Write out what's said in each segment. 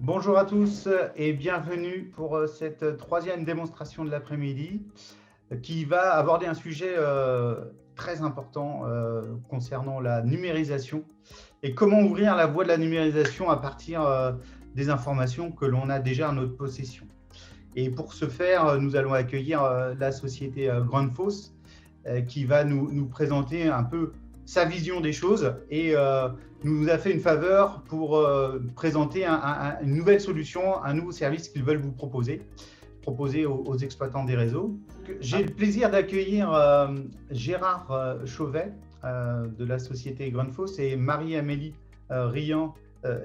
Bonjour à tous et bienvenue pour cette troisième démonstration de l'après-midi qui va aborder un sujet très important concernant la numérisation et comment ouvrir la voie de la numérisation à partir des informations que l'on a déjà en notre possession. Et pour ce faire, nous allons accueillir la société Grundfos qui va nous présenter un peu sa vision des choses et nous a fait une faveur pour présenter une nouvelle solution, un nouveau service qu'ils veulent vous proposer aux exploitants des réseaux. J'ai le plaisir d'accueillir Gérard Chauvet de la société Grundfos et Marie-Amélie Riant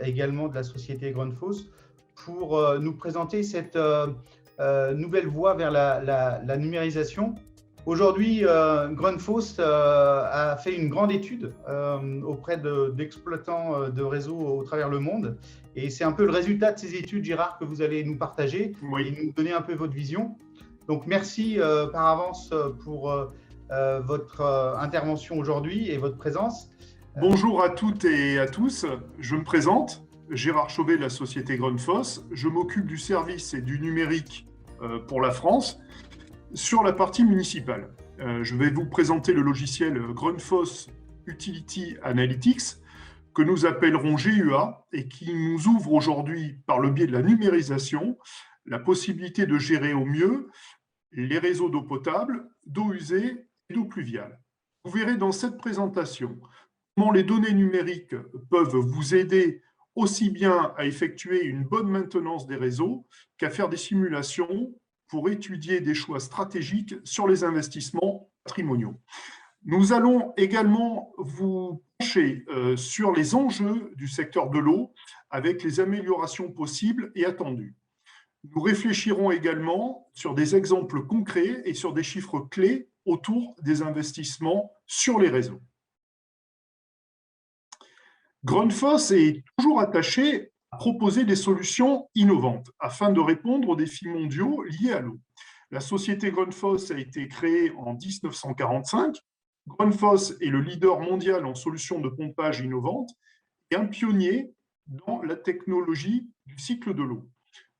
également de la société Grundfos pour nous présenter cette nouvelle voie vers la numérisation. Aujourd'hui, Grundfos a fait une grande étude auprès d'exploitants de réseaux au travers le monde. Et c'est un peu le résultat de ces études, Gérard, que vous allez nous partager et nous donner un peu votre vision. Donc, merci par avance pour votre intervention aujourd'hui et votre présence. Bonjour à toutes et à tous. Je me présente, Gérard Chauvet de la société Grundfos. Je m'occupe du service et du numérique pour la France. Sur la partie municipale, je vais vous présenter le logiciel Grundfos Utility Analytics, que nous appellerons GUA, et qui nous ouvre aujourd'hui, par le biais de la numérisation, la possibilité de gérer au mieux les réseaux d'eau potable, d'eau usée et d'eau pluviale. Vous verrez dans cette présentation comment les données numériques peuvent vous aider aussi bien à effectuer une bonne maintenance des réseaux qu'à faire des simulations pour étudier des choix stratégiques sur les investissements patrimoniaux. Nous allons également vous pencher sur les enjeux du secteur de l'eau avec les améliorations possibles et attendues. Nous réfléchirons également sur des exemples concrets et sur des chiffres clés autour des investissements sur les réseaux. Grundfos est toujours attaché à proposer des solutions innovantes afin de répondre aux défis mondiaux liés à l'eau. La société Grundfos a été créée en 1945. Grundfos est le leader mondial en solutions de pompage innovantes et un pionnier dans la technologie du cycle de l'eau.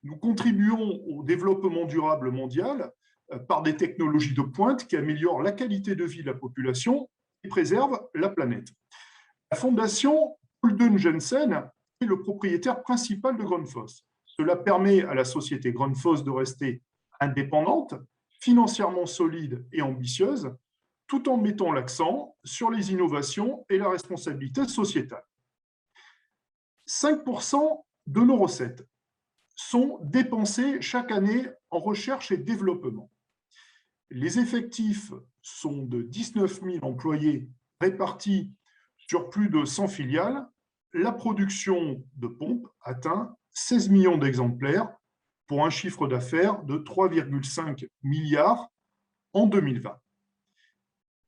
Nous contribuons au développement durable mondial par des technologies de pointe qui améliorent la qualité de vie de la population et préservent la planète. La fondation Kulden Jensen est le propriétaire principal de Grundfos. Cela permet à la société Grundfos de rester indépendante, financièrement solide et ambitieuse, tout en mettant l'accent sur les innovations et la responsabilité sociétale. 5% de nos recettes sont dépensés chaque année en recherche et développement. Les effectifs sont de 19 000 employés répartis sur plus de 100 filiales. La production de pompes atteint 16 millions d'exemplaires pour un chiffre d'affaires de 3,5 milliards en 2020.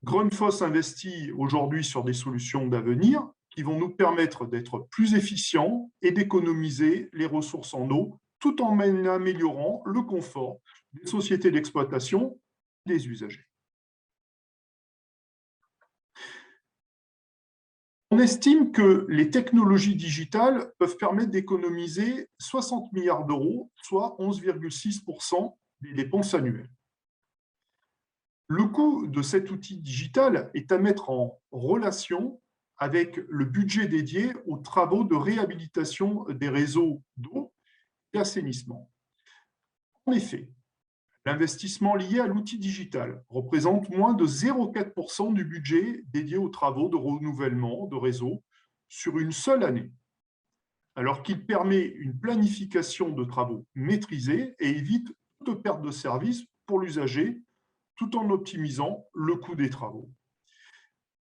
Grundfos investit aujourd'hui sur des solutions d'avenir qui vont nous permettre d'être plus efficients et d'économiser les ressources en eau tout en améliorant le confort des sociétés d'exploitation et des usagers. On estime que les technologies digitales peuvent permettre d'économiser 60 milliards d'euros, soit 11,6% des dépenses annuelles. Le coût de cet outil digital est à mettre en relation avec le budget dédié aux travaux de réhabilitation des réseaux d'eau et d'assainissement. En effet, l'investissement lié à l'outil digital représente moins de 0,4% du budget dédié aux travaux de renouvellement de réseaux sur une seule année, alors qu'il permet une planification de travaux maîtrisée et évite toute perte de service pour l'usager, tout en optimisant le coût des travaux.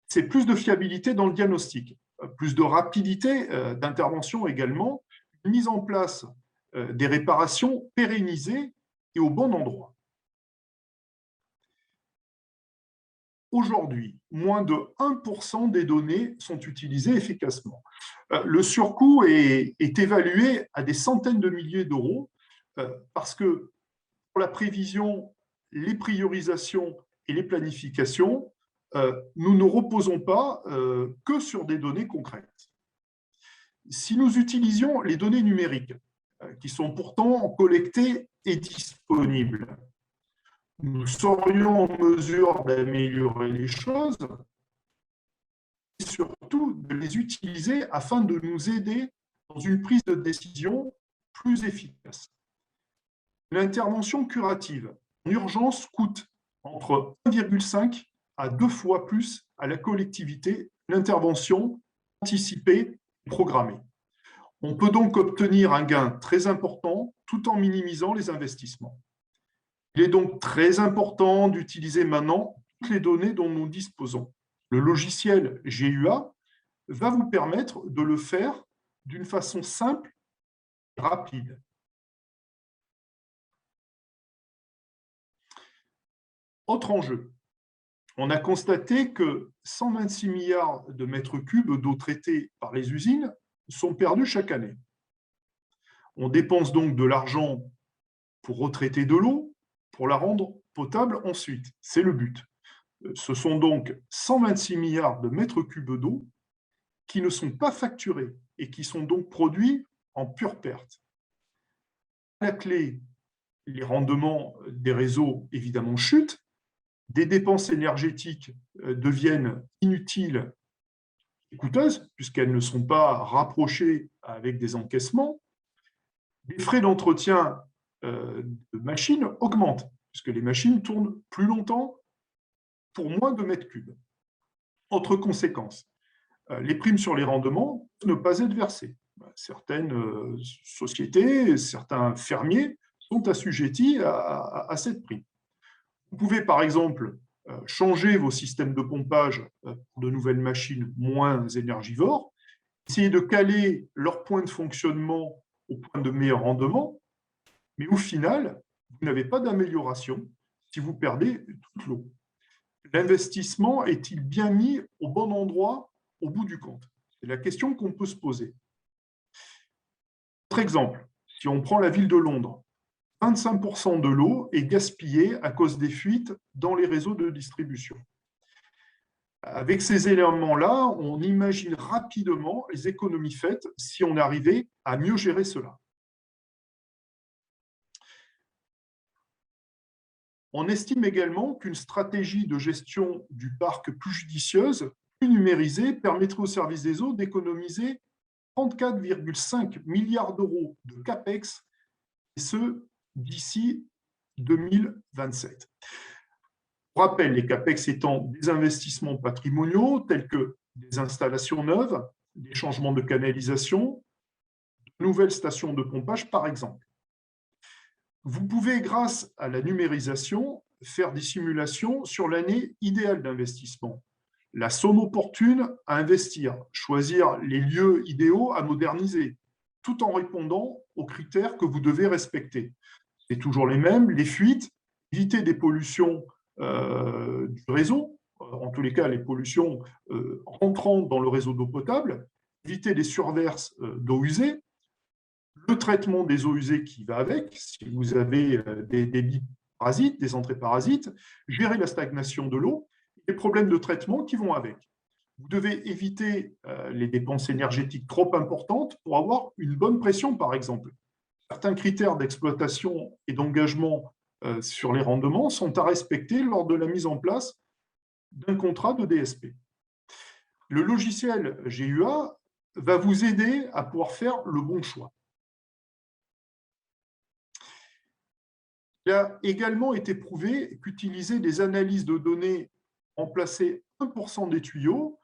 C'est plus de fiabilité dans le diagnostic, plus de rapidité d'intervention également, une mise en place des réparations pérennisées et au bon endroit. Aujourd'hui, moins de 1% des données sont utilisées efficacement. Le surcoût est évalué à des centaines de milliers d'euros parce que pour la prévision, les priorisations et les planifications, nous ne reposons pas que sur des données concrètes. Si nous utilisions les données numériques qui sont pourtant collectés et disponibles. Nous serions en mesure d'améliorer les choses et surtout de les utiliser afin de nous aider dans une prise de décision plus efficace. L'intervention curative en urgence coûte entre 1,5 à 2 fois plus à la collectivité l'intervention anticipée et programmée. On peut donc obtenir un gain très important tout en minimisant les investissements. Il est donc très important d'utiliser maintenant toutes les données dont nous disposons. Le logiciel GUA va vous permettre de le faire d'une façon simple et rapide. Autre enjeu, on a constaté que 126 milliards de mètres cubes d'eau traitée par les usines sont perdus chaque année. On dépense donc de l'argent pour retraiter de l'eau, pour la rendre potable ensuite. C'est le but. Ce sont donc 126 milliards de mètres cubes d'eau qui ne sont pas facturés et qui sont donc produits en pure perte. À la clé, les rendements des réseaux, évidemment, chutent, des dépenses énergétiques deviennent inutiles et coûteuses, puisqu'elles ne sont pas rapprochées avec des encaissements. Les frais d'entretien de machines augmentent, puisque les machines tournent plus longtemps pour moins de mètres cubes. Autre conséquence, les primes sur les rendements ne peuvent pas être versées. Certaines sociétés, certains fermiers sont assujettis à cette prime. Vous pouvez, par exemple, changer vos systèmes de pompage pour de nouvelles machines moins énergivores, essayer de caler leur point de fonctionnement au point de meilleur rendement, mais au final, vous n'avez pas d'amélioration si vous perdez toute l'eau. L'investissement est-il bien mis au bon endroit au bout du compte? C'est la question qu'on peut se poser. Autre exemple, si on prend la ville de Londres, 25% de l'eau est gaspillée à cause des fuites dans les réseaux de distribution. Avec ces éléments-là, on imagine rapidement les économies faites si on arrivait à mieux gérer cela. On estime également qu'une stratégie de gestion du parc plus judicieuse, plus numérisée, permettrait au service des eaux d'économiser 34,5 milliards d'euros de CAPEX, et ce, d'ici 2027. Pour rappel, les CAPEX étant des investissements patrimoniaux tels que des installations neuves, des changements de canalisation, de nouvelles stations de pompage, par exemple. Vous pouvez, grâce à la numérisation, faire des simulations sur l'année idéale d'investissement, la somme opportune à investir, choisir les lieux idéaux à moderniser, tout en répondant aux critères que vous devez respecter. C'est toujours les mêmes, les fuites, éviter des pollutions du réseau, en tous les cas les pollutions rentrant dans le réseau d'eau potable, éviter les surverses d'eau usée, le traitement des eaux usées qui va avec, si vous avez des débits parasites, des entrées parasites, gérer la stagnation de l'eau, les problèmes de traitement qui vont avec. Vous devez éviter les dépenses énergétiques trop importantes pour avoir une bonne pression, par exemple. Certains critères d'exploitation et d'engagement sur les rendements sont à respecter lors de la mise en place d'un contrat de DSP. Le logiciel GUA va vous aider à pouvoir faire le bon choix. Il a également été prouvé qu'utiliser des analyses de données, remplacer 1% des tuyaux,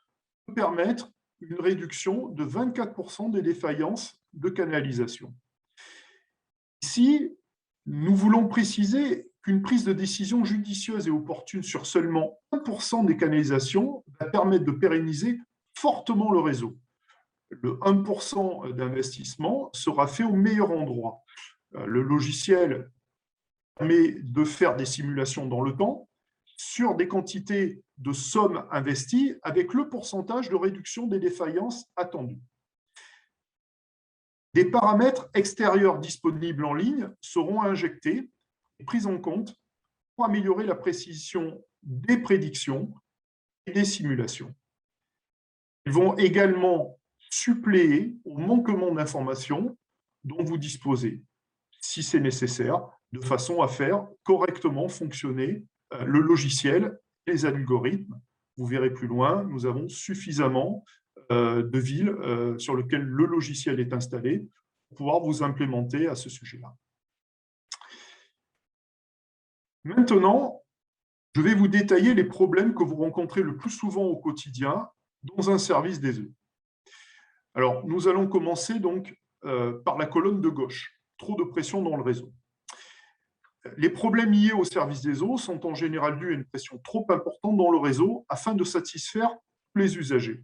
peut permettre une réduction de 24% des défaillances de canalisation. Ici, nous voulons préciser qu'une prise de décision judicieuse et opportune sur seulement 1% des canalisations va permettre de pérenniser fortement le réseau. Le 1% d'investissement sera fait au meilleur endroit. Le logiciel permet de faire des simulations dans le temps sur des quantités de sommes investies avec le pourcentage de réduction des défaillances attendues. Des paramètres extérieurs disponibles en ligne seront injectés et pris en compte pour améliorer la précision des prédictions et des simulations. Ils vont également suppléer au manquement d'informations dont vous disposez, si c'est nécessaire, de façon à faire correctement fonctionner le logiciel, les algorithmes. Vous verrez plus loin, nous avons suffisamment de villes sur lesquelles le logiciel est installé pour pouvoir vous implémenter à ce sujet-là. Maintenant, je vais vous détailler les problèmes que vous rencontrez le plus souvent au quotidien dans un service des eaux. Alors, nous allons commencer donc par la colonne de gauche, trop de pression dans le réseau. Les problèmes liés au service des eaux sont en général dus à une pression trop importante dans le réseau afin de satisfaire tous les usagers.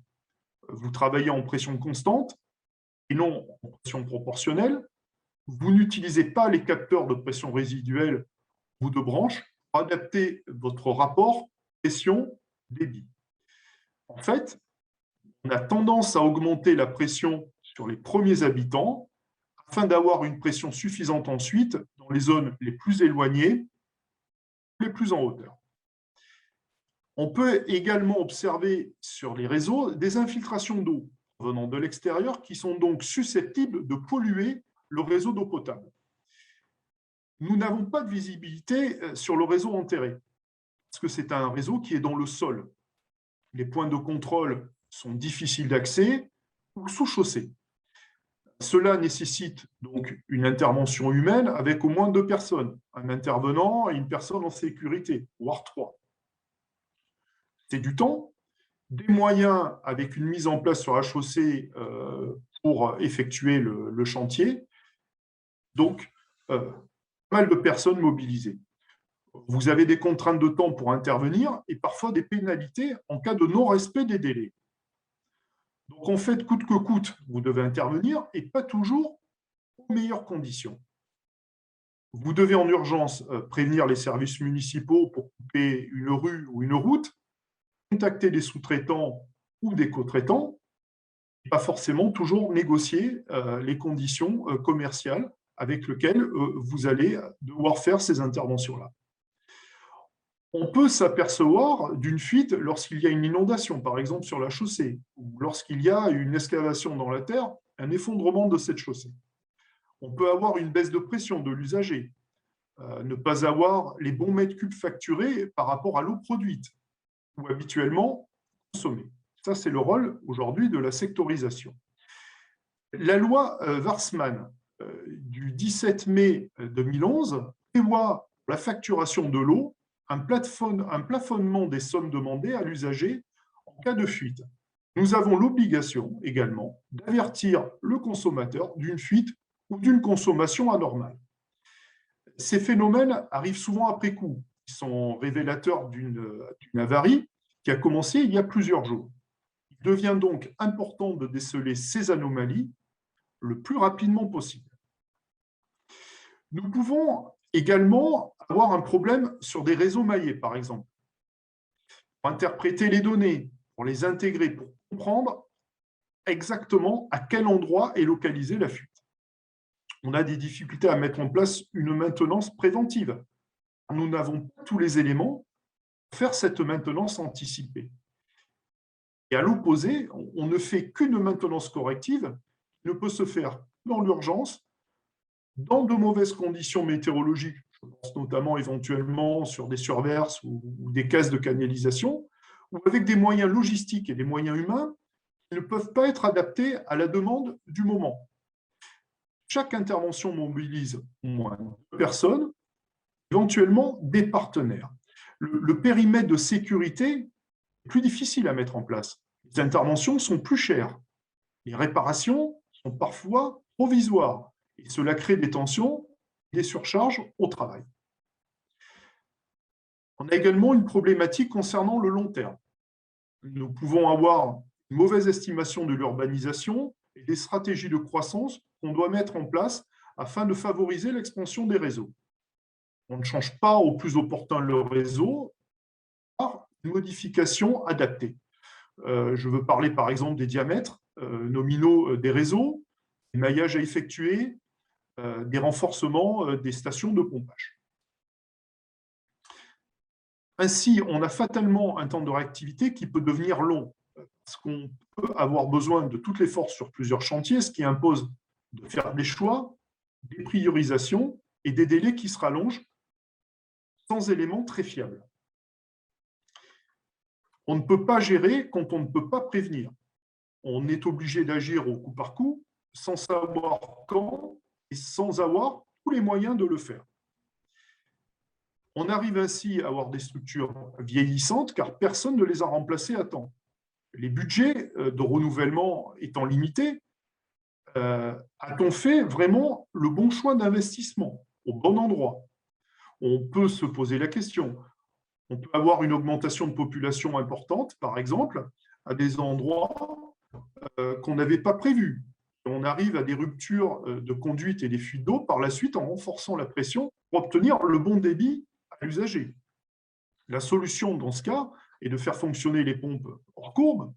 Vous travaillez en pression constante et non en pression proportionnelle. Vous n'utilisez pas les capteurs de pression résiduelle ou de branche pour adapter votre rapport pression-débit. En fait, on a tendance à augmenter la pression sur les premiers habitants afin d'avoir une pression suffisante ensuite dans les zones les plus éloignées, les plus en hauteur. On peut également observer sur les réseaux des infiltrations d'eau venant de l'extérieur qui sont donc susceptibles de polluer le réseau d'eau potable. Nous n'avons pas de visibilité sur le réseau enterré, parce que c'est un réseau qui est dans le sol. Les points de contrôle sont difficiles d'accès ou sous-chaussés. Cela nécessite donc une intervention humaine avec au moins 2 personnes, un intervenant et une personne en sécurité, voire 3. C'est du temps, des moyens avec une mise en place sur la chaussée pour effectuer le chantier, donc pas mal de personnes mobilisées. Vous avez des contraintes de temps pour intervenir et parfois des pénalités en cas de non-respect des délais. Donc, en fait, coûte que coûte, vous devez intervenir et pas toujours aux meilleures conditions. Vous devez en urgence prévenir les services municipaux pour couper une rue ou une route, contacter des sous-traitants ou des co-traitants, et pas forcément toujours négocier les conditions commerciales avec lesquelles vous allez devoir faire ces interventions-là. On peut s'apercevoir d'une fuite lorsqu'il y a une inondation, par exemple sur la chaussée, ou lorsqu'il y a une excavation dans la terre, un effondrement de cette chaussée. On peut avoir une baisse de pression de l'usager, ne pas avoir les bons mètres cubes facturés par rapport à l'eau produite, ou habituellement consommée. Ça, c'est le rôle aujourd'hui de la sectorisation. La loi Warsmann du 17 mai 2011 prévoit la facturation de l'eau un plafonnement des sommes demandées à l'usager en cas de fuite. Nous avons l'obligation également d'avertir le consommateur d'une fuite ou d'une consommation anormale. Ces phénomènes arrivent souvent après coup. Ils sont révélateurs d'une avarie qui a commencé il y a plusieurs jours. Il devient donc important de déceler ces anomalies le plus rapidement possible. Nous pouvons également avoir un problème sur des réseaux maillés, par exemple. Pour interpréter les données, pour les intégrer, pour comprendre exactement à quel endroit est localisée la fuite. On a des difficultés à mettre en place une maintenance préventive. Nous n'avons pas tous les éléments pour faire cette maintenance anticipée. Et à l'opposé, on ne fait qu'une maintenance corrective qui ne peut se faire dans l'urgence, dans de mauvaises conditions météorologiques, je pense notamment éventuellement sur des surverses ou des cases de canalisation, ou avec des moyens logistiques et des moyens humains qui ne peuvent pas être adaptés à la demande du moment. Chaque intervention mobilise au moins 2 personnes, éventuellement des partenaires. Le périmètre de sécurité est plus difficile à mettre en place. Les interventions sont plus chères. Les réparations sont parfois provisoires. Et cela crée des tensions et des surcharges au travail. On a également une problématique concernant le long terme. Nous pouvons avoir une mauvaise estimation de l'urbanisation et des stratégies de croissance qu'on doit mettre en place afin de favoriser l'expansion des réseaux. On ne change pas au plus opportun le réseau par une modification adaptée. Je veux parler par exemple des diamètres nominaux des réseaux, des maillages à effectuer, des renforcements des stations de pompage. Ainsi, on a fatalement un temps de réactivité qui peut devenir long, parce qu'on peut avoir besoin de toutes les forces sur plusieurs chantiers, ce qui impose de faire des choix, des priorisations et des délais qui se rallongent sans éléments très fiables. On ne peut pas gérer quand on ne peut pas prévenir. On est obligé d'agir au coup par coup, sans savoir quand et sans avoir tous les moyens de le faire. On arrive ainsi à avoir des structures vieillissantes car personne ne les a remplacées à temps. Les budgets de renouvellement étant limités, a-t-on fait vraiment le bon choix d'investissement au bon endroit? On peut se poser la question. On peut avoir une augmentation de population importante, par exemple, à des endroits qu'on n'avait pas prévus. On arrive à des ruptures de conduite et des fuites d'eau par la suite en renforçant la pression pour obtenir le bon débit à l'usager. La solution dans ce cas est de faire fonctionner les pompes hors courbe,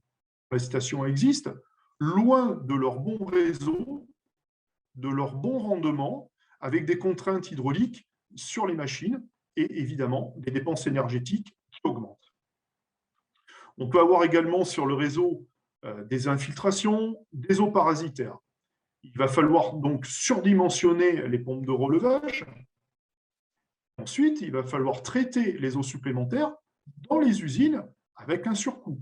les stations existent, loin de leur bon réseau, de leur bon rendement, avec des contraintes hydrauliques sur les machines et évidemment des dépenses énergétiques qui augmentent. On peut avoir également sur le réseau des infiltrations, des eaux parasitaires. Il va falloir donc surdimensionner les pompes de relevage. Ensuite, il va falloir traiter les eaux supplémentaires dans les usines avec un surcoût.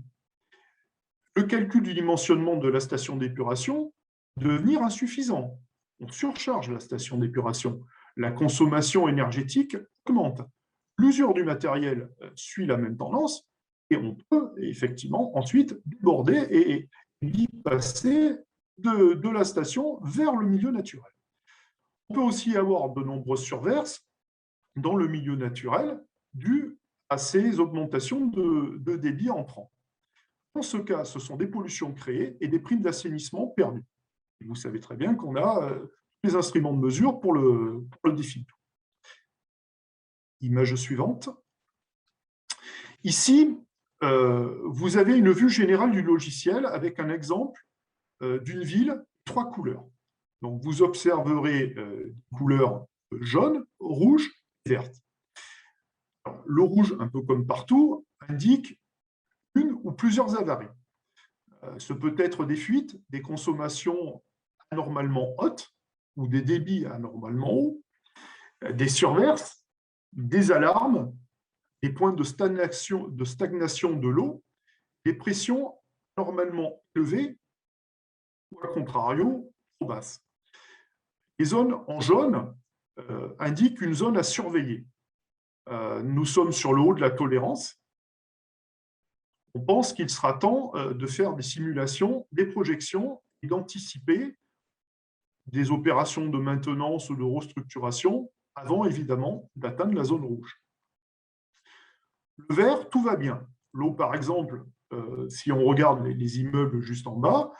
Le calcul du dimensionnement de la station d'épuration devenir insuffisant. On surcharge la station d'épuration. La consommation énergétique augmente. L'usure du matériel suit la même tendance et on peut effectivement ensuite déborder et y passer de la station vers le milieu naturel. On peut aussi avoir de nombreuses surverses dans le milieu naturel dues à ces augmentations de débit entrant. Dans ce cas, ce sont des pollutions créées et des primes d'assainissement perdues. Et vous savez très bien qu'on a les instruments de mesure pour le définir. Image suivante. Ici, vous avez une vue générale du logiciel avec un exemple d'une ville, 3 couleurs. Donc, vous observerez des couleurs jaune, rouge et verte. Alors, le rouge, un peu comme partout, indique une ou plusieurs avaries. Ce peut être des fuites, des consommations anormalement hautes ou des débits anormalement hauts, des surverses, des alarmes, des points de stagnation de l'eau, des pressions anormalement élevées ou, à contrario, trop basses. Les zones en jaune indiquent une zone à surveiller. Nous sommes sur le haut de la tolérance. On pense qu'il sera temps de faire des simulations, des projections et d'anticiper des opérations de maintenance ou de restructuration avant, évidemment, d'atteindre la zone rouge. Le vert, tout va bien. L'eau, par exemple, si on regarde les immeubles juste en bas,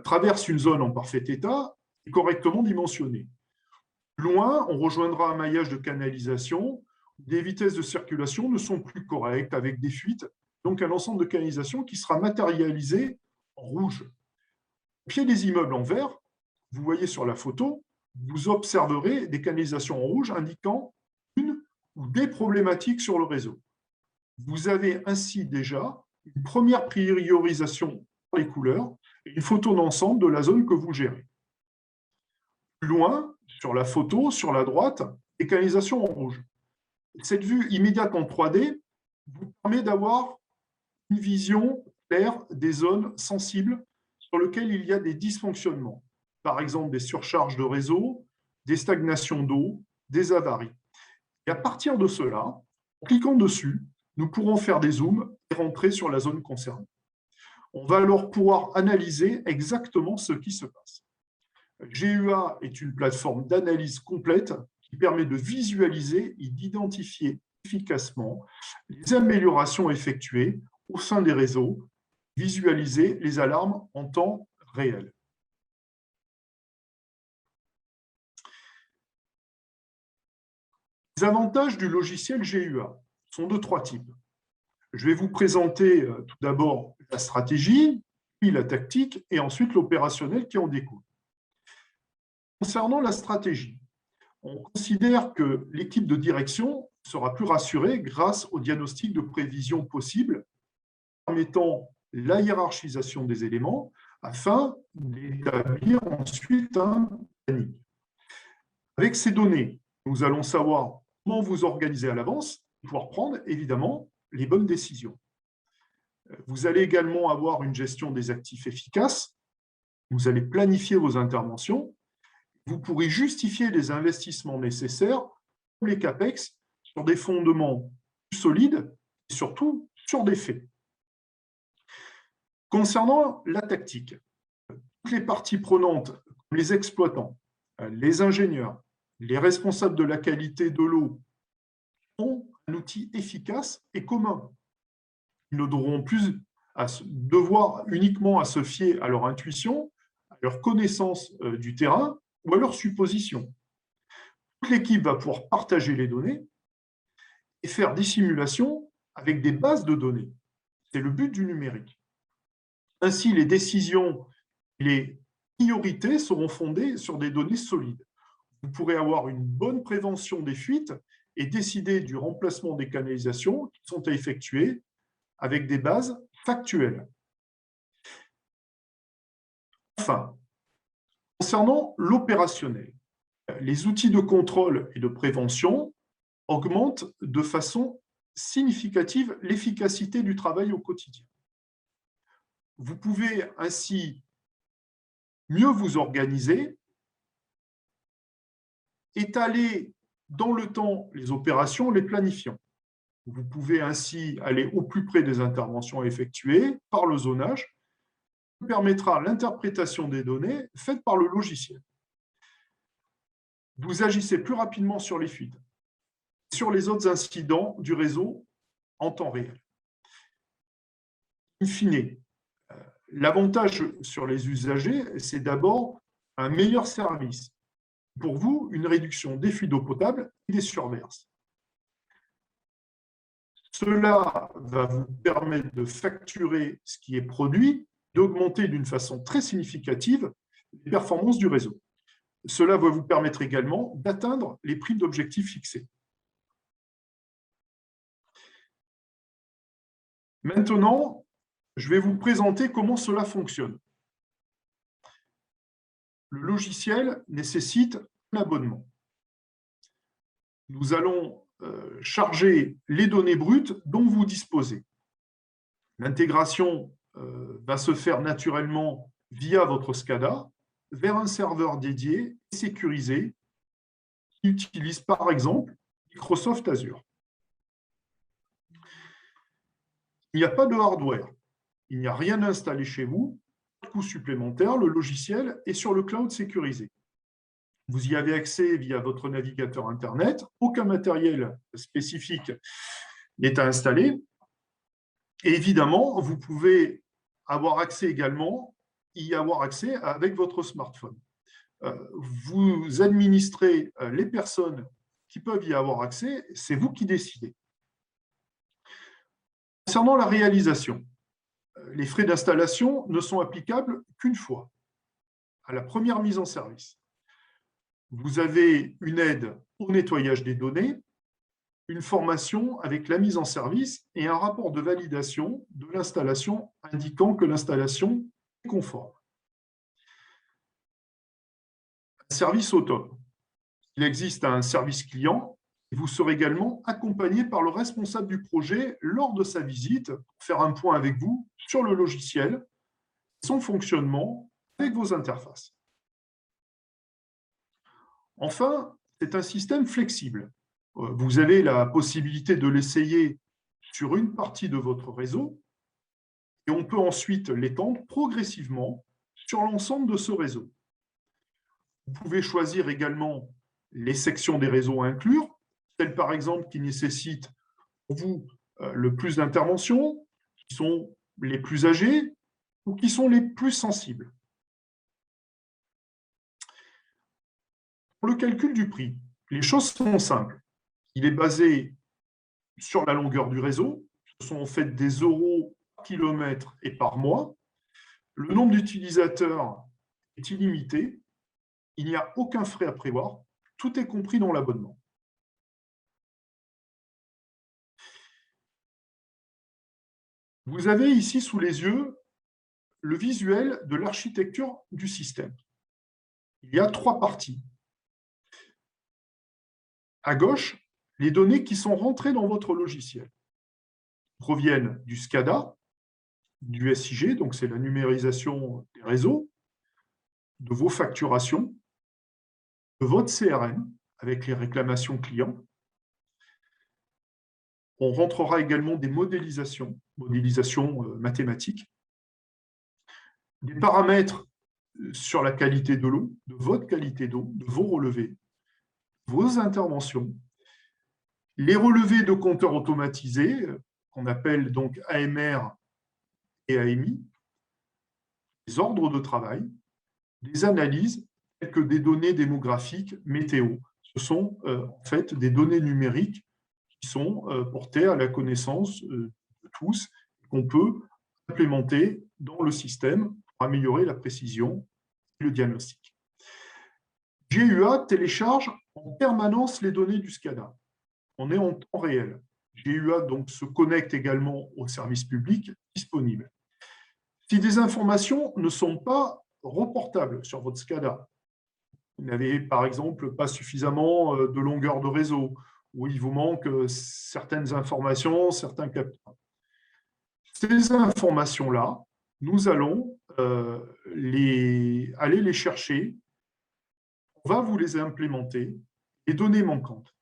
traverse une zone en parfait état et correctement dimensionnée. Loin, on rejoindra un maillage de canalisation. Des vitesses de circulation ne sont plus correctes avec des fuites, donc un ensemble de canalisation qui sera matérialisé en rouge. Au pied des immeubles en vert, vous voyez sur la photo, vous observerez des canalisations en rouge indiquant une ou des problématiques sur le réseau. Vous avez ainsi déjà une première priorisation par les couleurs et une photo d'ensemble de la zone que vous gérez. Plus loin, sur la photo, sur la droite, des canalisations en rouge. Cette vue immédiate en 3D vous permet d'avoir une vision claire des zones sensibles sur lesquelles il y a des dysfonctionnements. Par exemple, des surcharges de réseau, des stagnations d'eau, des avaries. Et à partir de cela, en cliquant dessus, nous pourrons faire des zooms et rentrer sur la zone concernée. On va alors pouvoir analyser exactement ce qui se passe. GUA est une plateforme d'analyse complète qui permet de visualiser et d'identifier efficacement les améliorations effectuées au sein des réseaux, visualiser les alarmes en temps réel. Les avantages du logiciel GUA sont de 3 types. Je vais vous présenter tout d'abord la stratégie, puis la tactique et ensuite l'opérationnel qui en découle. Concernant la stratégie, on considère que l'équipe de direction sera plus rassurée grâce au diagnostic de prévision possible, permettant la hiérarchisation des éléments afin d'établir ensuite un Avec ces données, nous allons savoir comment vous organiser à l'avance pour pouvoir prendre, évidemment, les bonnes décisions. Vous allez également avoir une gestion des actifs efficace. Vous allez planifier vos interventions. Vous pourrez justifier les investissements nécessaires, comme les CAPEX, sur des fondements plus solides et surtout sur des faits. Concernant la tactique, toutes les parties prenantes, les exploitants, les ingénieurs, les responsables de la qualité de l'eau, ont un outil efficace et commun. Ils ne devront plus devoir uniquement à se fier à leur intuition, à leur connaissance du terrain ou à leurs suppositions. Toute l'équipe va pouvoir partager les données et faire des simulations avec des bases de données. C'est le but du numérique. Ainsi, les décisions, les priorités seront fondées sur des données solides. Vous pourrez avoir une bonne prévention des fuites et décider du remplacement des canalisations qui sont à effectuer avec des bases factuelles. Enfin, concernant l'opérationnel, les outils de contrôle et de prévention augmentent de façon significative l'efficacité du travail au quotidien. Vous pouvez ainsi mieux vous organiser, étaler dans le temps les opérations, les planifiant. Vous pouvez ainsi aller au plus près des interventions effectuées par le zonage, qui permettra l'interprétation des données faites par le logiciel. Vous agissez plus rapidement sur les fuites, sur les autres incidents du réseau en temps réel. In fine, l'avantage sur les usagers, c'est d'abord un meilleur service. Pour vous, une réduction des fuites d'eau potable et des surverses. Cela va vous permettre de facturer ce qui est produit, d'augmenter d'une façon très significative les performances du réseau. Cela va vous permettre également d'atteindre les prix d'objectifs fixés. Maintenant, je vais vous présenter comment cela fonctionne. Le logiciel nécessite un abonnement. Nous allons charger les données brutes dont vous disposez. L'intégration va se faire naturellement via votre SCADA vers un serveur dédié et sécurisé qui utilise par exemple Microsoft Azure. Il n'y a pas de hardware, il n'y a rien installé chez vous, pas de coût supplémentaire, le logiciel est sur le cloud sécurisé. Vous y avez accès via votre navigateur Internet, aucun matériel spécifique n'est à installer. Et évidemment, vous pouvez avoir accès également, y avoir accès avec votre smartphone. Vous administrez les personnes qui peuvent y avoir accès, c'est vous qui décidez. Concernant la réalisation, les frais d'installation ne sont applicables qu'une fois, à la première mise en service. Vous avez une aide au nettoyage des données, une formation avec la mise en service et un rapport de validation de l'installation indiquant que l'installation est conforme. Un service au top. Il existe un service client et vous serez également accompagné par le responsable du projet lors de sa visite pour faire un point avec vous sur le logiciel, son fonctionnement avec vos interfaces. Enfin, c'est un système flexible. Vous avez la possibilité de l'essayer sur une partie de votre réseau et on peut ensuite l'étendre progressivement sur l'ensemble de ce réseau. Vous pouvez choisir également les sections des réseaux à inclure, celles par exemple qui nécessitent pour vous le plus d'interventions, qui sont les plus âgées ou qui sont les plus sensibles. Pour le calcul du prix, les choses sont simples. Il est basé sur la longueur du réseau. Ce sont en fait des euros par kilomètre et par mois. Le nombre d'utilisateurs est illimité. Il n'y a aucun frais à prévoir. Tout est compris dans l'abonnement. Vous avez ici sous les yeux le visuel de l'architecture du système. il y a 3 parties. À gauche, les données qui sont rentrées dans votre logiciel proviennent du SCADA, du SIG, donc c'est la numérisation des réseaux, de vos facturations, de votre CRM, avec les réclamations clients. On rentrera également des modélisations mathématiques, des paramètres sur la qualité de l'eau, de votre qualité d'eau, de vos relevés, vos interventions, les relevés de compteurs automatisés, qu'on appelle donc AMR et AMI, les ordres de travail, des analyses telles que des données démographiques météo. Ce sont en fait des données numériques qui sont portées à la connaissance de tous, qu'on peut implémenter dans le système pour améliorer la précision et le diagnostic. GUA télécharge en permanence les données du SCADA. On est en temps réel. GUA donc se connecte également au service public disponible. Si des informations ne sont pas reportables sur votre SCADA, vous n'avez par exemple pas suffisamment de longueur de réseau, ou il vous manque certaines informations, certains capteurs. Ces informations-là, nous allons aller les chercher, on va vous les implémenter. Les données manquantes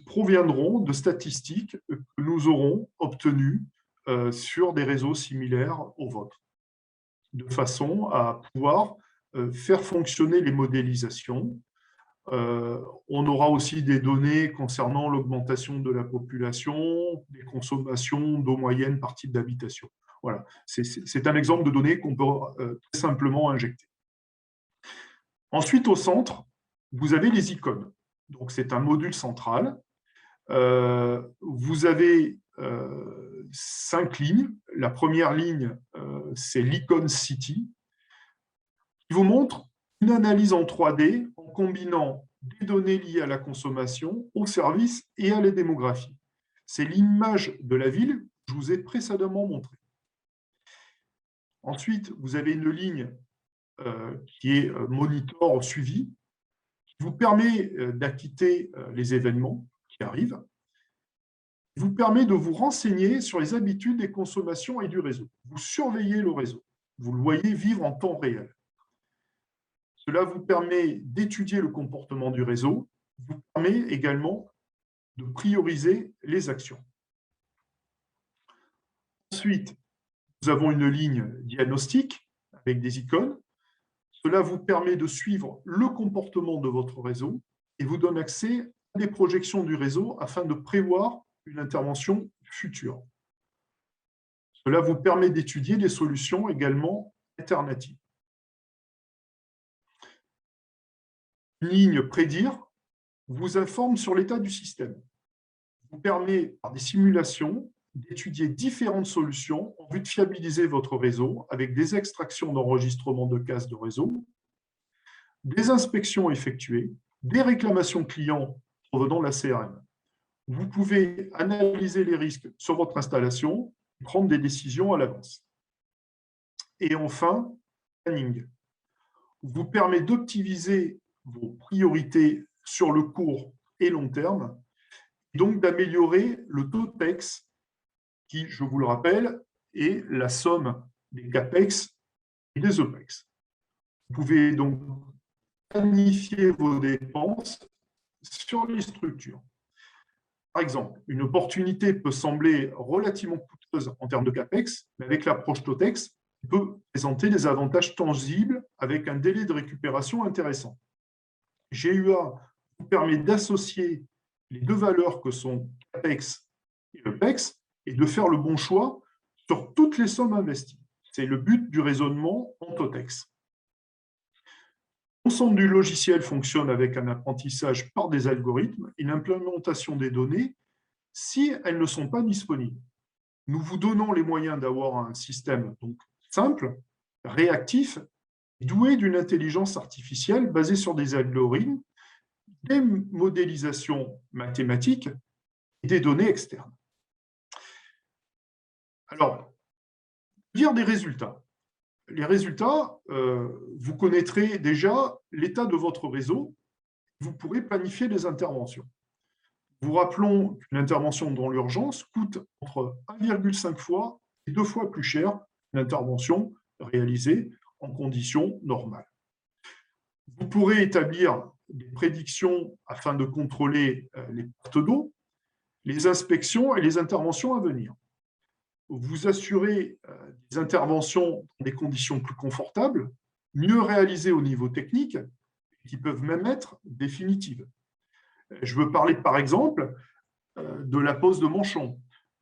proviendront de statistiques que nous aurons obtenues sur des réseaux similaires aux vôtres, de façon à pouvoir faire fonctionner les modélisations. On aura aussi des données concernant l'augmentation de la population, des consommations d'eau moyenne par type d'habitation. Voilà, c'est un exemple de données qu'on peut très simplement injecter. Ensuite, au centre, vous avez les icônes. Donc, c'est un module central. Vous avez 5 lignes. La première ligne, c'est l'icône City, qui vous montre une analyse en 3D en combinant des données liées à la consommation, aux services et à la démographie. C'est l'image de la ville que je vous ai précédemment montrée. Ensuite, vous avez une ligne qui est monitor suivi, qui vous permet d'acquitter les événements qui arrivent, qui vous permet de vous renseigner sur les habitudes des consommations et du réseau. Vous surveillez le réseau, vous le voyez vivre en temps réel. Cela vous permet d'étudier le comportement du réseau, vous permet également de prioriser les actions. Ensuite, nous avons une ligne diagnostic avec des icônes. Cela vous permet de suivre le comportement de votre réseau et vous donne accès à des projections du réseau afin de prévoir une intervention future. Cela vous permet d'étudier des solutions également alternatives. Une ligne prédire vous informe sur l'état du système. Vous permet, par des simulations, d'étudier différentes solutions en vue de fiabiliser votre réseau avec des extractions d'enregistrement de cases de réseau, des inspections effectuées, des réclamations clients provenant de la CRM. Vous pouvez analyser les risques sur votre installation et prendre des décisions à l'avance. Et enfin, planning vous permet d'optimiser vos priorités sur le court et long terme, et donc d'améliorer le taux de TEX, qui, je vous le rappelle, est la somme des CAPEX et des OPEX. Vous pouvez donc planifier vos dépenses sur les structures. Par exemple, une opportunité peut sembler relativement coûteuse en termes de CAPEX, mais avec l'approche TOTEX, elle peut présenter des avantages tangibles avec un délai de récupération intéressant. GUA vous permet d'associer les deux valeurs que sont CAPEX et OPEX et de faire le bon choix sur toutes les sommes investies. C'est le but du raisonnement en TOTEX. L'ensemble du logiciel fonctionne avec un apprentissage par des algorithmes et l'implémentation des données si elles ne sont pas disponibles. Nous vous donnons les moyens d'avoir un système donc simple, réactif, doué d'une intelligence artificielle basée sur des algorithmes, des modélisations mathématiques et des données externes. Alors, dire des résultats. les résultats, vous connaîtrez déjà l'état de votre réseau. Vous pourrez planifier des interventions. Vous rappelons qu'une intervention dans l'urgence coûte entre 1,5 fois et 2 fois plus cher qu'une intervention réalisée en conditions normales. Vous pourrez établir des prédictions afin de contrôler les pertes d'eau, les inspections et les interventions à venir. Vous assurez des interventions dans des conditions plus confortables, mieux réalisées au niveau technique, qui peuvent même être définitives. Je veux parler par exemple de la pose de manchons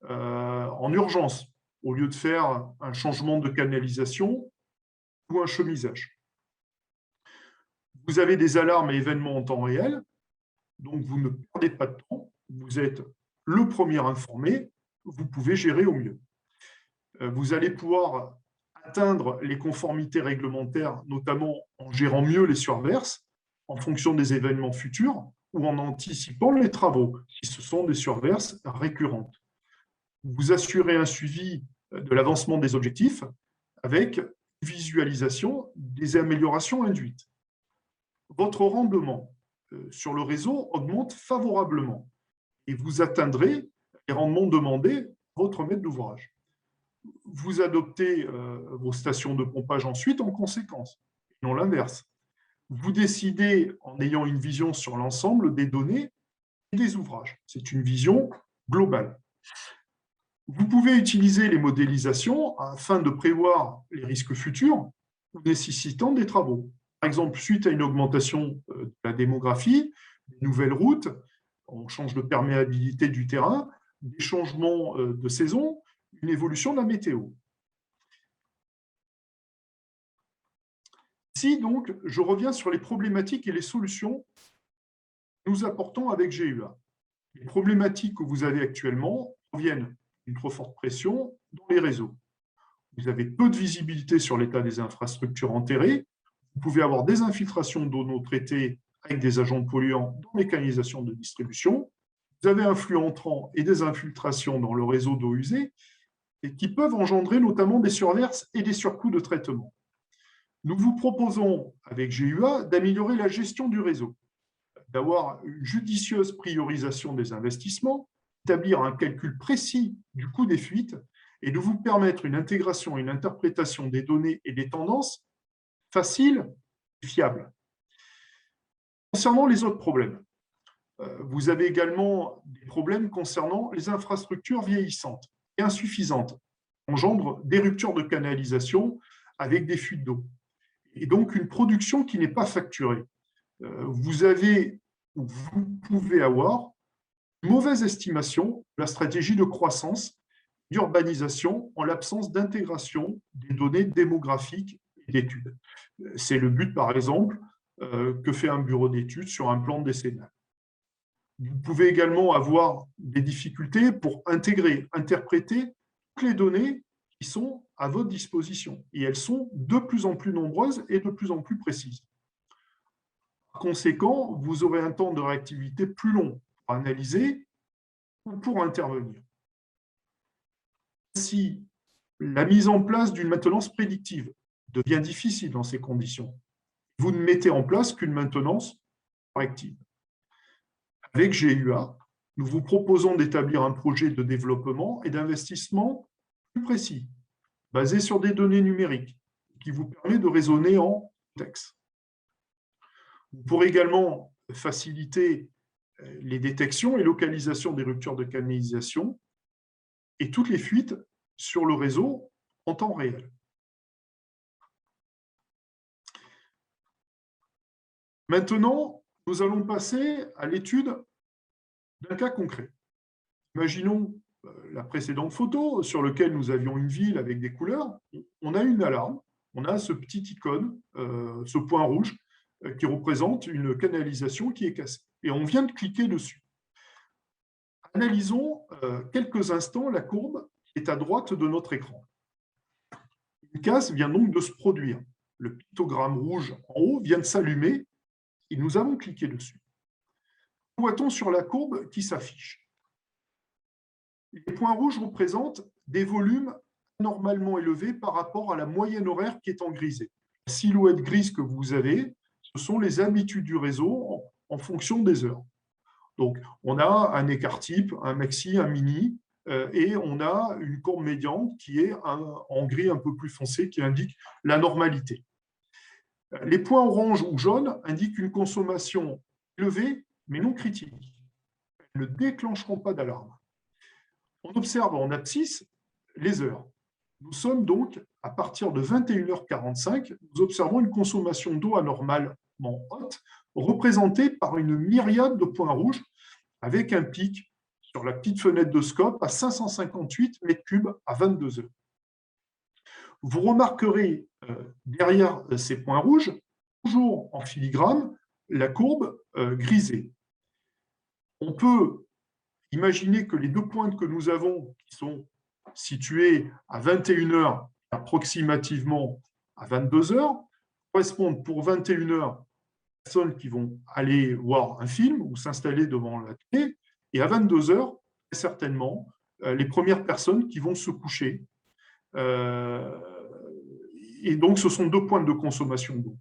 en urgence, au lieu de faire un changement de canalisation ou un chemisage. Vous avez des alarmes et événements en temps réel, donc vous ne perdez pas de temps, vous êtes le premier informé, vous pouvez gérer au mieux. Vous allez pouvoir atteindre les conformités réglementaires, notamment en gérant mieux les surverses, en fonction des événements futurs, ou en anticipant les travaux, si ce sont des surverses récurrentes. Vous assurez un suivi de l'avancement des objectifs avec visualisation des améliorations induites. Votre rendement sur le réseau augmente favorablement et vous atteindrez les rendements demandés à votre maître d'ouvrage. Vous adoptez vos stations de pompage ensuite en conséquence, non l'inverse. Vous décidez en ayant une vision sur l'ensemble des données et des ouvrages. C'est une vision globale. Vous pouvez utiliser les modélisations afin de prévoir les risques futurs nécessitant des travaux. Par exemple, suite à une augmentation de la démographie, des nouvelles routes, on change de perméabilité du terrain, des changements de saison, une évolution de la météo. Ici, donc, je reviens sur les problématiques et les solutions que nous apportons avec GUA. Les problématiques que vous avez actuellement proviennent d'une trop forte pression dans les réseaux. Vous avez peu de visibilité sur l'état des infrastructures enterrées. Vous pouvez avoir des infiltrations d'eau non traitée avec des agents polluants dans les canalisations de distribution. Vous avez un flux entrant et des infiltrations dans le réseau d'eau usée et qui peuvent engendrer notamment des surverses et des surcoûts de traitement. Nous vous proposons, avec GUA, d'améliorer la gestion du réseau, d'avoir une judicieuse priorisation des investissements, d'établir un calcul précis du coût des fuites et de vous permettre une intégration et une interprétation des données et des tendances facile et fiable. Concernant les autres problèmes, vous avez également des problèmes concernant les infrastructures vieillissantes et insuffisantes, engendrent des ruptures de canalisation avec des fuites d'eau, et donc une production qui n'est pas facturée. Vous pouvez avoir une mauvaise estimation de la stratégie de croissance, d'urbanisation en l'absence d'intégration des données démographiques et d'études. C'est le but, par exemple, que fait un bureau d'études sur un plan décennal. Vous pouvez également avoir des difficultés pour intégrer, interpréter toutes les données qui sont à votre disposition. Et elles sont de plus en plus nombreuses et de plus en plus précises. Par conséquent, vous aurez un temps de réactivité plus long pour analyser ou pour intervenir. Ainsi, la mise en place d'une maintenance prédictive devient difficile dans ces conditions. Vous ne mettez en place qu'une maintenance corrective. Avec GUA, nous vous proposons d'établir un projet de développement et d'investissement plus précis, basé sur des données numériques, qui vous permet de raisonner en contexte. Vous pourrez également faciliter les détections et localisations des ruptures de canalisation et toutes les fuites sur le réseau en temps réel. Maintenant, nous allons passer à l'étude d'un cas concret. Imaginons la précédente photo sur laquelle nous avions une ville avec des couleurs. On a une alarme, on a ce petit icône, ce point rouge qui représente une canalisation qui est cassée. Et on vient de cliquer dessus. Analysons quelques instants la courbe qui est à droite de notre écran. Une casse vient donc de se produire. Le pictogramme rouge en haut vient de s'allumer et nous avons cliqué dessus. Que voit-on sur la courbe qui s'affiche? Les points rouges représentent des volumes normalement élevé par rapport à la moyenne horaire qui est en grisé. La silhouette grise que vous avez, ce sont les habitudes du réseau en fonction des heures. Donc, on a un écart type, un maxi, un mini, et on a une courbe médiane qui est en gris un peu plus foncé, qui indique la normalité. Les points orange ou jaune indiquent une consommation élevée, mais non critique. Elles ne déclencheront pas d'alarme. On observe en abscisse les heures. Nous sommes donc, à partir de 21h45, nous observons une consommation d'eau anormalement haute, représentée par une myriade de points rouges, avec un pic sur la petite fenêtre de scope à 558 m3 à 22 heures. Vous remarquerez derrière ces points rouges, toujours en filigrane, la courbe grisée. On peut imaginer que les deux pointes que nous avons, qui sont situées à 21 heures, approximativement à 22 heures, correspondent pour 21 heures personnes qui vont aller voir un film ou s'installer devant la télé, et à 22 heures, certainement, les premières personnes qui vont se coucher. Et donc, ce sont deux points de consommation d'eau.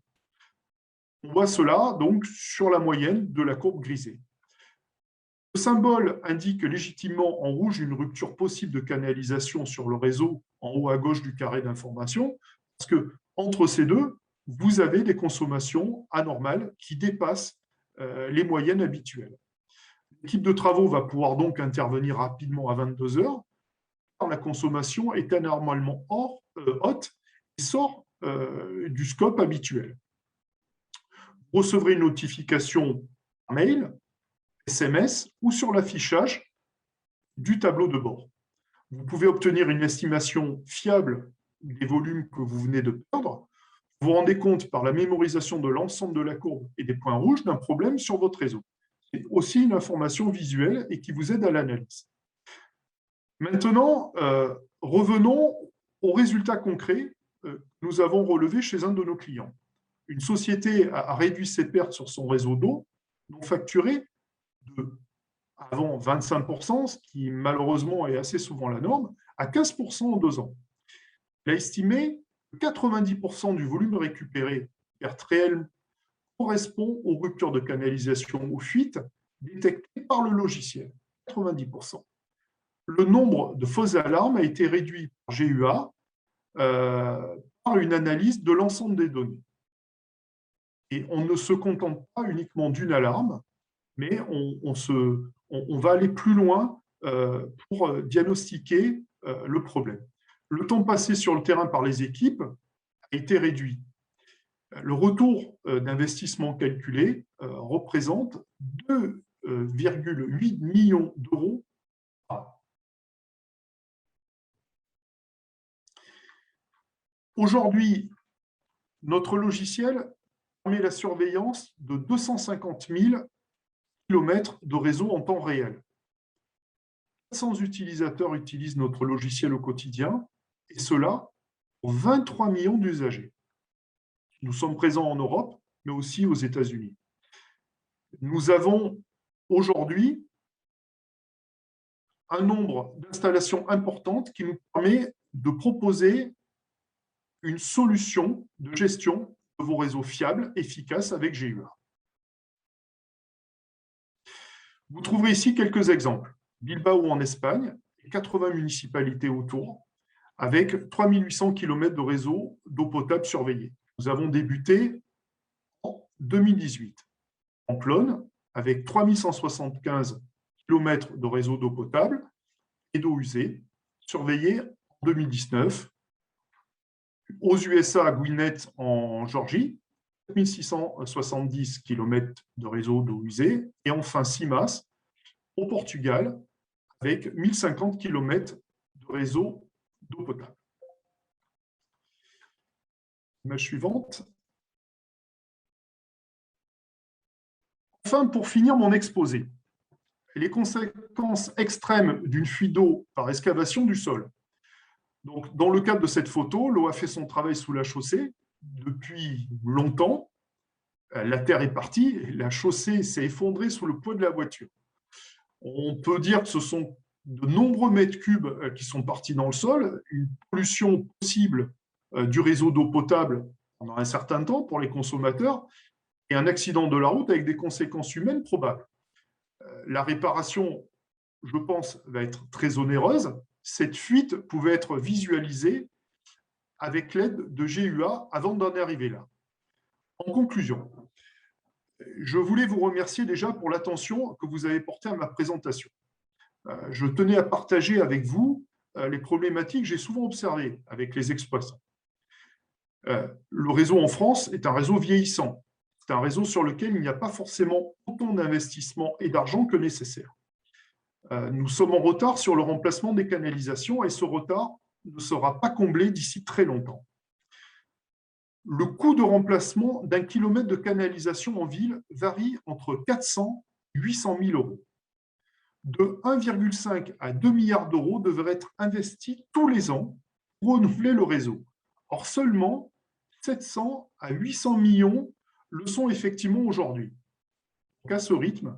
On voit cela donc sur la moyenne de la courbe grisée. Le symbole indique légitimement en rouge une rupture possible de canalisation sur le réseau en haut à gauche du carré d'information, parce que entre ces deux, vous avez des consommations anormales qui dépassent les moyennes habituelles. L'équipe de travaux va pouvoir donc intervenir rapidement à 22 heures. La consommation est anormalement haute et sort du scope habituel. Vous recevrez une notification par mail, SMS ou sur l'affichage du tableau de bord. Vous pouvez obtenir une estimation fiable des volumes que vous venez de perdre. Vous vous rendez compte par la mémorisation de l'ensemble de la courbe et des points rouges d'un problème sur votre réseau. C'est aussi une information visuelle et qui vous aide à l'analyse. Maintenant, revenons aux résultats concrets que nous avons relevés chez un de nos clients. Une société a réduit ses pertes sur son réseau d'eau, non facturé, de avant 25%, ce qui malheureusement est assez souvent la norme, à 15% en 2 ans. Il a estimé que 90% du volume récupéré, perte réelle, correspond aux ruptures de canalisation ou fuites détectées par le logiciel. 90%. Le nombre de fausses alarmes a été réduit par GUA par une analyse de l'ensemble des données. Et on ne se contente pas uniquement d'une alarme, mais on va aller plus loin pour diagnostiquer le problème. Le temps passé sur le terrain par les équipes a été réduit. Le retour d'investissement calculé représente 2,8 millions d'euros par an. Aujourd'hui, notre logiciel permet la surveillance de 250 000 km de réseau en temps réel. 400 utilisateurs utilisent notre logiciel au quotidien, et cela pour 23 millions d'usagers. Nous sommes présents en Europe, mais aussi aux États-Unis. Nous avons aujourd'hui un nombre d'installations importantes qui nous permet de proposer une solution de gestion de vos réseaux fiables, efficaces avec GUA. Vous trouverez ici quelques exemples. Bilbao en Espagne, 80 municipalités autour, avec 3800 km de réseau d'eau potable surveillé. Nous avons débuté en 2018. Pamplonne, avec 3175 km de réseau d'eau potable et d'eau usée, surveillé en 2019. Aux USA, à Gwinnett, en Géorgie, 1670 km de réseau d'eau usée. Et enfin, Simas, au Portugal, avec 1050 km de réseau d'eau potable. Image suivante. Enfin, pour finir mon exposé, les conséquences extrêmes d'une fuite d'eau par excavation du sol. Donc, dans le cadre de cette photo, l'eau a fait son travail sous la chaussée depuis longtemps. La terre est partie et la chaussée s'est effondrée sous le poids de la voiture. On peut dire que ce sont de nombreux mètres cubes qui sont partis dans le sol, une pollution possible du réseau d'eau potable pendant un certain temps pour les consommateurs, et un accident de la route avec des conséquences humaines probables. La réparation, je pense, va être très onéreuse. Cette fuite pouvait être visualisée avec l'aide de GUA avant d'en arriver là. En conclusion, je voulais vous remercier déjà pour l'attention que vous avez portée à ma présentation. Je tenais à partager avec vous les problématiques que j'ai souvent observées avec les exploitants. Le réseau en France est un réseau vieillissant. C'est un réseau sur lequel il n'y a pas forcément autant d'investissement et d'argent que nécessaire. Nous sommes en retard sur le remplacement des canalisations et ce retard ne sera pas comblé d'ici très longtemps. Le coût de remplacement d'un kilomètre de canalisation en ville varie entre 400 et 800 000 euros. De 1,5 à 2 milliards d'euros devraient être investis tous les ans pour renouveler le réseau. Or, seulement 700 à 800 millions le sont effectivement aujourd'hui. Donc, à ce rythme,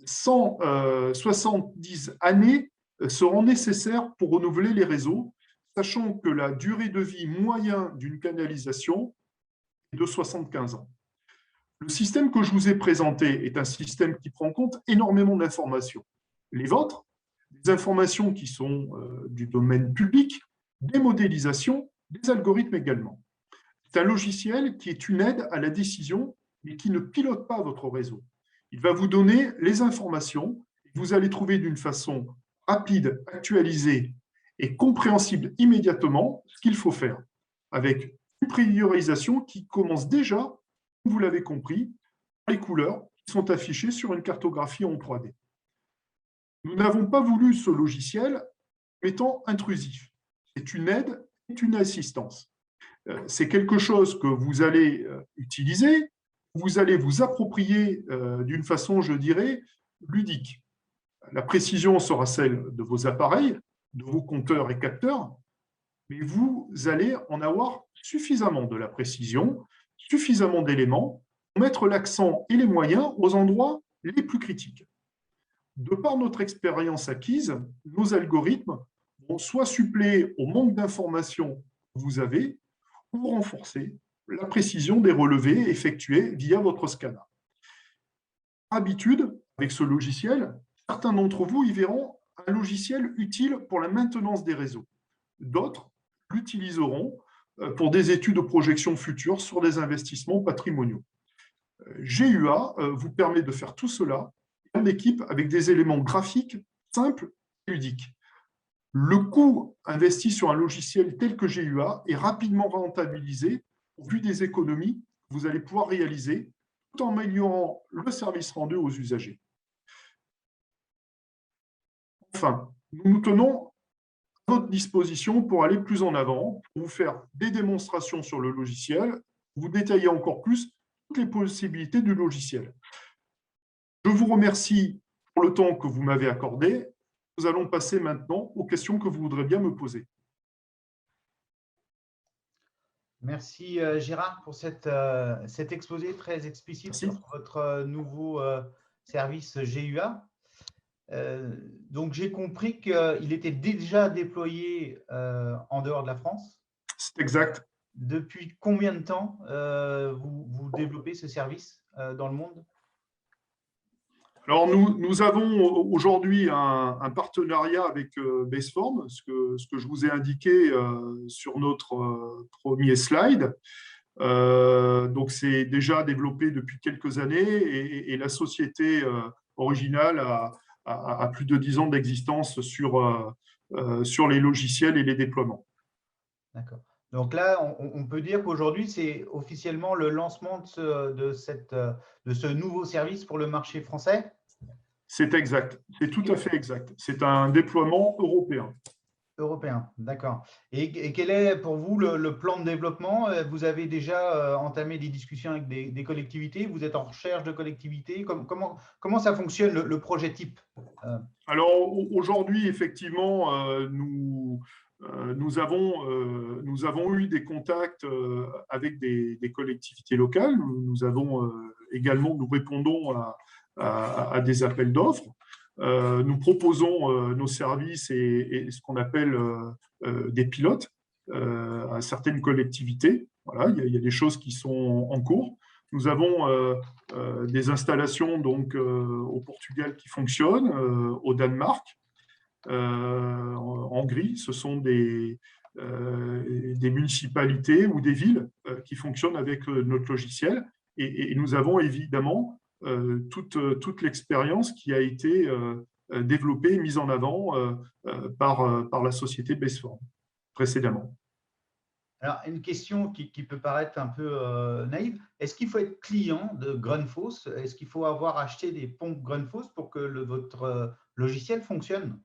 170 années seront nécessaires pour renouveler les réseaux, sachant que la durée de vie moyenne d'une canalisation est de 75 ans. Le système que je vous ai présenté est un système qui prend en compte énormément d'informations. Les vôtres, des informations qui sont du domaine public, des modélisations, des algorithmes également. C'est un logiciel qui est une aide à la décision, mais qui ne pilote pas votre réseau. Il va vous donner les informations, vous allez trouver d'une façon rapide, actualisée et compréhensible immédiatement ce qu'il faut faire, avec une priorisation qui commence déjà, comme vous l'avez compris, par les couleurs qui sont affichées sur une cartographie en 3D. Nous n'avons pas voulu ce logiciel comme étant intrusif. C'est une aide et une assistance. C'est quelque chose que vous allez utiliser, vous allez vous approprier d'une façon, je dirais, ludique. La précision sera celle de vos appareils, de vos compteurs et capteurs, mais vous allez en avoir suffisamment de la précision, suffisamment d'éléments pour mettre l'accent et les moyens aux endroits les plus critiques. De par notre expérience acquise, nos algorithmes vont soit suppléer au manque d'informations que vous avez, ou renforcer la précision des relevés effectués via votre scanner. Par habitude, avec ce logiciel, certains d'entre vous y verront un logiciel utile pour la maintenance des réseaux. D'autres l'utiliseront pour des études de projection future sur des investissements patrimoniaux. GUA vous permet de faire tout cela en équipe avec des éléments graphiques simples et ludiques. Le coût investi sur un logiciel tel que GUA est rapidement rentabilisé au vu des économies que vous allez pouvoir réaliser tout en améliorant le service rendu aux usagers. Enfin, nous nous tenons à votre disposition pour aller plus en avant, pour vous faire des démonstrations sur le logiciel, vous détailler encore plus toutes les possibilités du logiciel. Je vous remercie pour le temps que vous m'avez accordé. Nous allons passer maintenant aux questions que vous voudrez bien me poser. Merci Gérard pour cet exposé très explicite Merci. sur votre nouveau service GUA. Donc j'ai compris qu'il était déjà déployé en dehors de la France. C'est exact. Depuis combien de temps vous développez ce service dans le monde ? Alors, nous avons aujourd'hui un partenariat avec Baseform, ce que je vous ai indiqué sur notre premier slide. Donc, c'est déjà développé depuis quelques années et la société originale a plus de 10 ans d'existence sur les logiciels et les déploiements. D'accord. Donc là, on peut dire qu'aujourd'hui, c'est officiellement le lancement de ce nouveau service pour le marché français ? C'est exact, c'est tout à fait exact. C'est un déploiement européen. Européen, d'accord. Et quel est pour vous le plan de développement ? Vous avez déjà entamé des discussions avec des collectivités ? Vous êtes en recherche de collectivités ? Comment ça fonctionne, le projet type ? Alors aujourd'hui, effectivement, nous avons eu des contacts avec des collectivités locales. Nous répondons à des appels d'offres. Nous proposons nos services et ce qu'on appelle des pilotes à certaines collectivités. Voilà, il y a des choses qui sont en cours. Nous avons des installations donc, au Portugal qui fonctionnent, au Danemark, en Hongrie. Ce sont des municipalités ou des villes qui fonctionnent avec notre logiciel. Et nous avons évidemment toute l'expérience qui a été développée et mise en avant par la société Baseform précédemment. Alors, une question qui peut paraître un peu naïve. Est-ce qu'il faut être client de Grundfos? Est-ce qu'il faut avoir acheté des pompes Grundfos pour que votre logiciel fonctionne?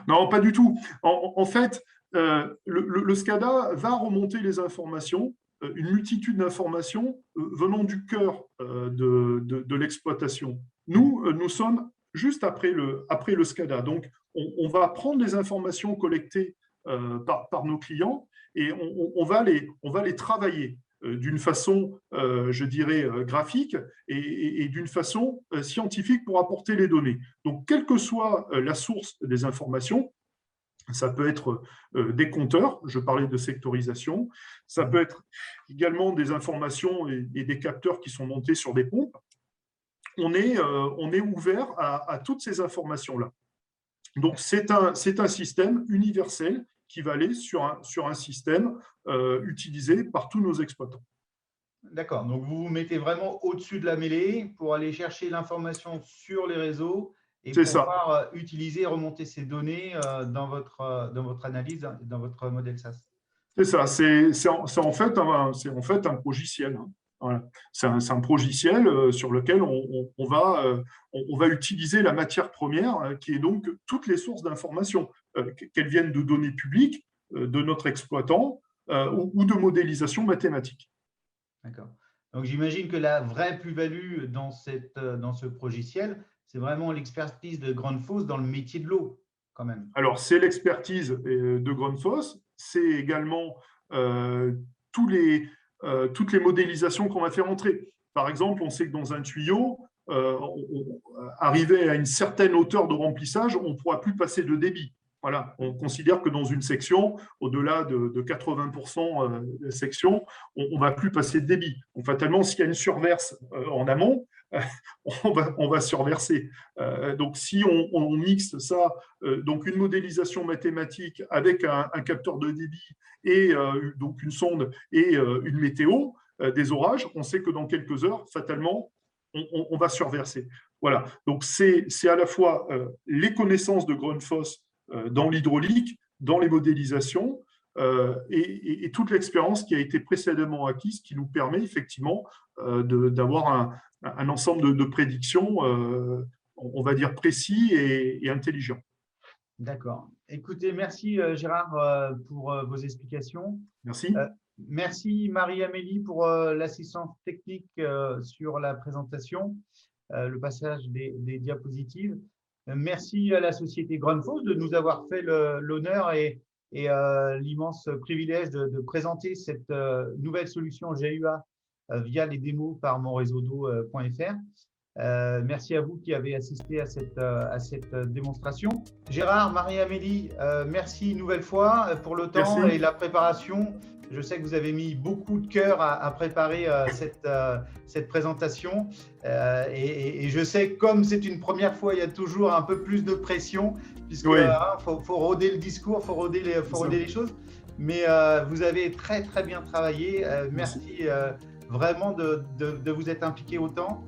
Non, pas du tout. En fait, le SCADA va remonter les informations, une multitude d'informations venant du cœur de l'exploitation. Nous sommes juste après le SCADA. Donc, on va prendre les informations collectées par nos clients et on va les travailler d'une façon, je dirais, graphique et d'une façon scientifique pour apporter les données. Donc, quelle que soit la source des informations, ça peut être des compteurs, je parlais de sectorisation, ça peut être également des informations et des capteurs qui sont montés sur des pompes. On est ouvert à toutes ces informations-là. Donc, c'est un système universel qui va aller sur un système utilisé par tous nos exploitants. D'accord. Donc, vous vous mettez vraiment au-dessus de la mêlée pour aller chercher l'information sur les réseaux et pouvoir utiliser et remonter ces données dans votre analyse, dans votre modèle SAS. C'est ça. C'est en fait un progiciel. Hein. Voilà. C'est un progiciel sur lequel on va utiliser la matière première, qui est donc toutes les sources d'informations, qu'elles viennent de données publiques, de notre exploitant ou de modélisation mathématique. D'accord. Donc, j'imagine que la vraie plus-value dans ce progiciel, c'est vraiment l'expertise de Grundfos dans le métier de l'eau, quand même. Alors, c'est l'expertise de Grundfos, c'est également toutes les modélisations qu'on va faire entrer. Par exemple, on sait que dans un tuyau, arrivé à une certaine hauteur de remplissage, on ne pourra plus passer de débit. Voilà, on considère que dans une section, au-delà de 80% de section, on ne va plus passer de débit. Donc, fatalement, s'il y a une surverse en amont, on va surverser. Donc, si on mixe ça, donc une modélisation mathématique avec un capteur de débit et donc une sonde et une météo des orages, on sait que dans quelques heures, fatalement, on va surverser. Voilà. Donc, c'est à la fois les connaissances de Grundfos dans l'hydraulique, dans les modélisations et toute l'expérience qui a été précédemment acquise qui nous permet effectivement d'avoir un ensemble de prédictions, on va dire précis et intelligents. D'accord. Écoutez, merci Gérard pour vos explications. Merci. Merci Marie-Amélie pour l'assistance technique sur la présentation, le passage des diapositives. Merci à la société Grundfos de nous avoir fait l'honneur et l'immense privilège de présenter cette nouvelle solution GUA via les démos par monréseaudeau.fr. Merci à vous qui avez assisté à cette démonstration. Gérard, Marie-Amélie, merci une nouvelle fois pour le temps et la préparation. Je sais que vous avez mis beaucoup de cœur à préparer cette présentation et je sais que comme c'est une première fois, il y a toujours un peu plus de pression puisque faut roder le discours, faut roder les choses. Mais vous avez très très bien travaillé. Merci vraiment de vous être impliqué autant.